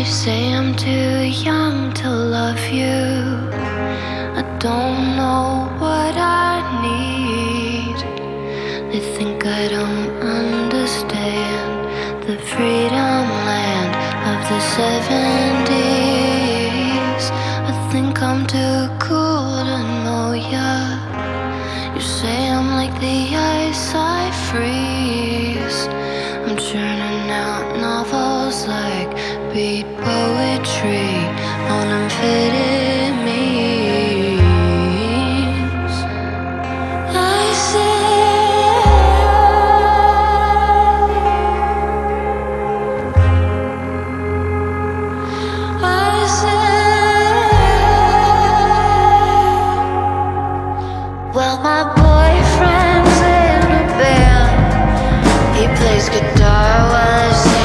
say I'm too young to love you. I don't know what I need. They think I don't understand the freedom land of the 70s. I think I'm too cool to know ya. You say I'm like the ice I freeze. I'm churning out novels like beat poetry on amphetamines. I say, well, my boyfriend's in a band. He plays guitar while I sing.